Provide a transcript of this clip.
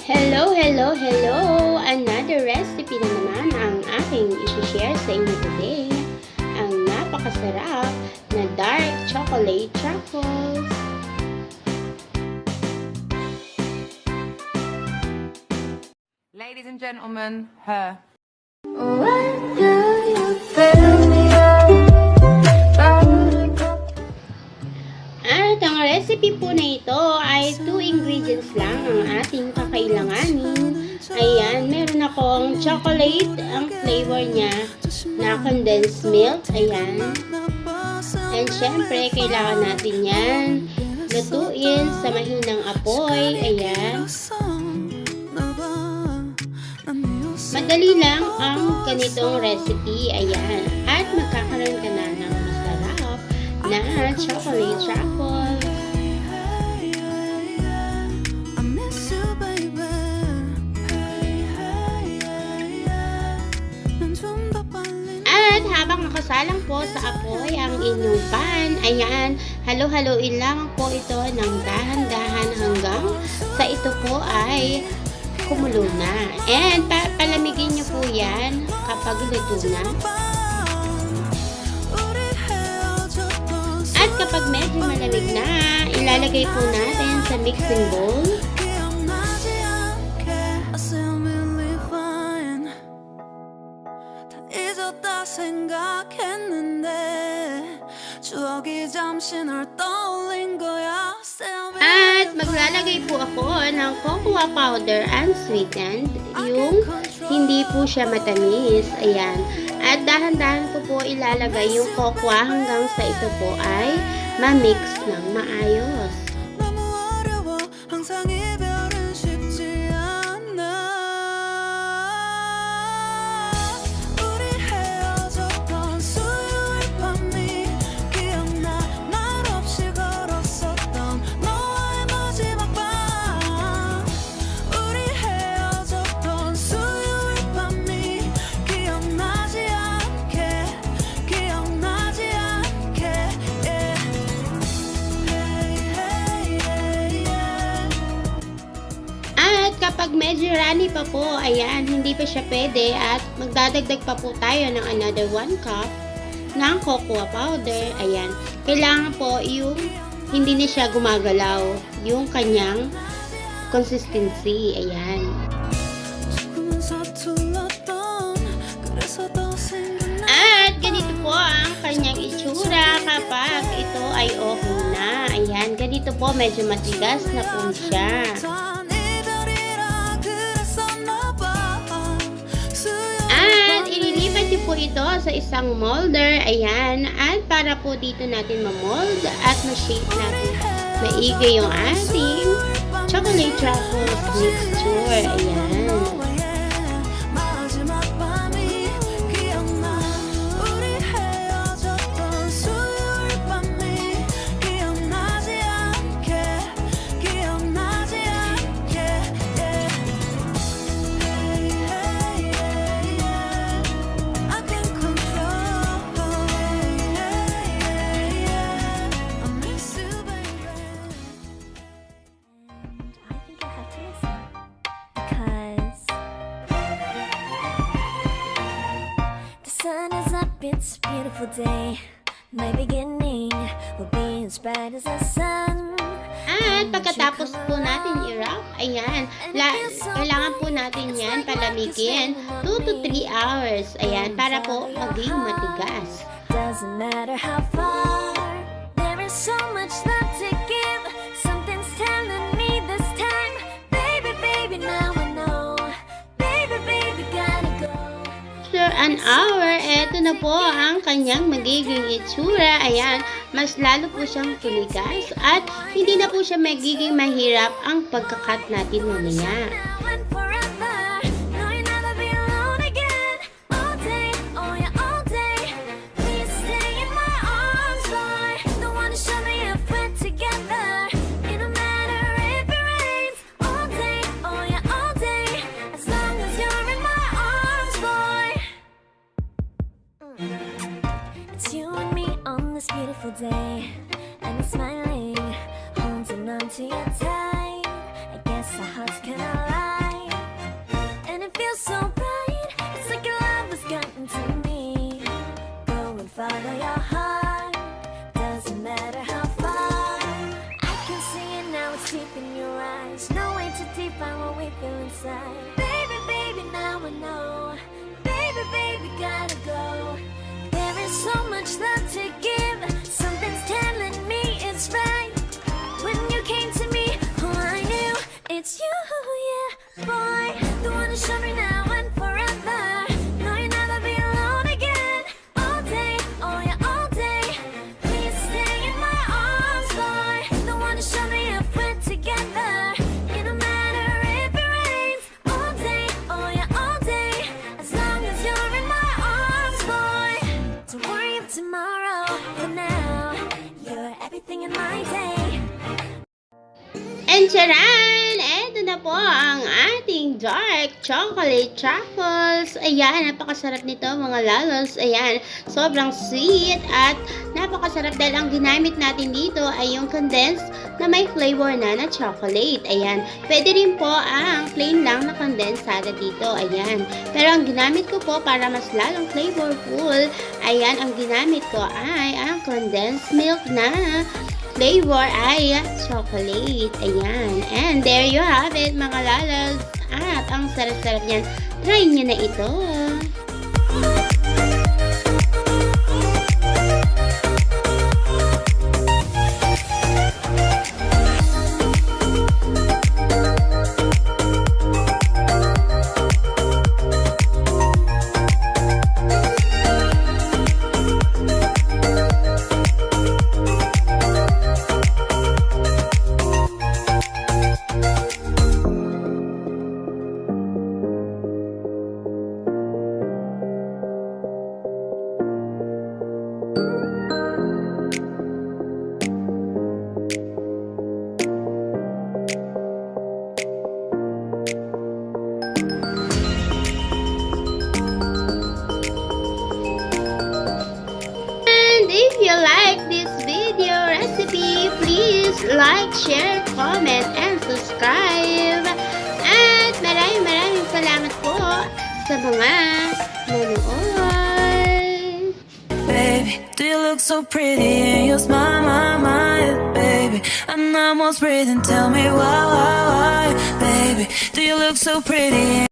Hello, hello, hello! Another recipe na naman ang aking isi-share sa inyo today. Ang napakasarap na Dark Chocolate Truffles. Ladies and gentlemen, her. At ang recipe po na ito ay 2 ingredients lang ang ating kakailanganin. Ayan, meron akong chocolate, ang flavor niya na condensed milk. Ayan. And syempre, kailangan natin yan lutuin sa mahinang apoy. Ayan. Madali lang ang ganitong recipe. Ayan. At magkakaroon ka na ng masarap na chocolate truffles. At habang nakasalang po sa apoy ang inyong pan, ayan, halo-haloin lang po ito ng dahan-dahan hanggang sa ito po ay kumulo na. And palamigin nyo po yan kapag luto na. At kapag medyo malamig na, ilalagay po natin sa mixing bowl. At maglalagay po ako ng cocoa powder unsweetened, yung hindi po siya matamis. Ayan. At dahan-dahan ko po ilalagay yung cocoa hanggang sa ito po ay ma-mix ng maayos. Kapag medyo runny pa po, ayan, hindi pa siya pwede at magdadagdag pa po tayo ng another 1 cup ng cocoa powder. Ayan, kailangan po yung hindi na siya gumagalaw, yung kanyang consistency. Ayan. At ganito po ang kanyang itsura kapag ito ay okay na. Ayan, ganito po, medyo matigas na po siya. Po ito sa isang molder, ayan, at para po dito natin ma-mold at ma-shape natin maigi yung ating chocolate truffles mixture. Ayan. It's a beautiful day. My beginning will be as bright as the sun. At pagkatapos po natin i-wrap, ayan, kailangan po natin yan palamigin 2 to 3 hours. Ayan, para po maging matigas. Doesn't matter how far, there is so much love to give. Something's telling me this time, baby, baby, now I know. Baby, baby, gotta go. An hour, eto na po ang kanyang magiging itsura. Ayan, mas lalo po siyang tumigas at hindi na po siya magiging mahirap ang pagkakat natin mamaya. It's you and me on this beautiful day, and I'm smiling, holding on to your tight. I guess our hearts can align. we find what we feel inside. Baby, baby, now I know. Baby, baby, gotta go. There is so much love to give. Something's telling me it's right. When you came to me, oh, I knew it's you, yeah, boy. The one who showed me now and forever. No, you'll never be alone again. All day, oh yeah, all day. Please stay in my arms, boy. The one who showed me if we're together. It don't matter if it rains. All day, oh yeah, all day. As long as you're in my arms, boy. Don't worry about tomorrow. For now, you're everything in my day. And charan! Eto na po ang ating Dark Chocolate Truffles. Ayan, napakasarap nito mga lalos. Ayan, sobrang sweet at napakasarap dahil ang ginamit natin dito ay yung condensed na may flavor na chocolate. Ayan, pwede rin po ang plain lang na condensed sada dito. Ayan, pero ang ginamit ko po para mas lalong flavorful, ayan, ang ginamit ko ay ang condensed milk na flavor ay chocolate. Ayan. And there you have it, mga lalas. At ang sarap-sarap niyan. Try nyo na ito. If you like this video recipe, please like, share, comment, and subscribe. At maraming salamat po sa mga nanonood. Baby, do you look so pretty in your smile, baby? I'm almost breathing, tell me why, baby, do you look so pretty?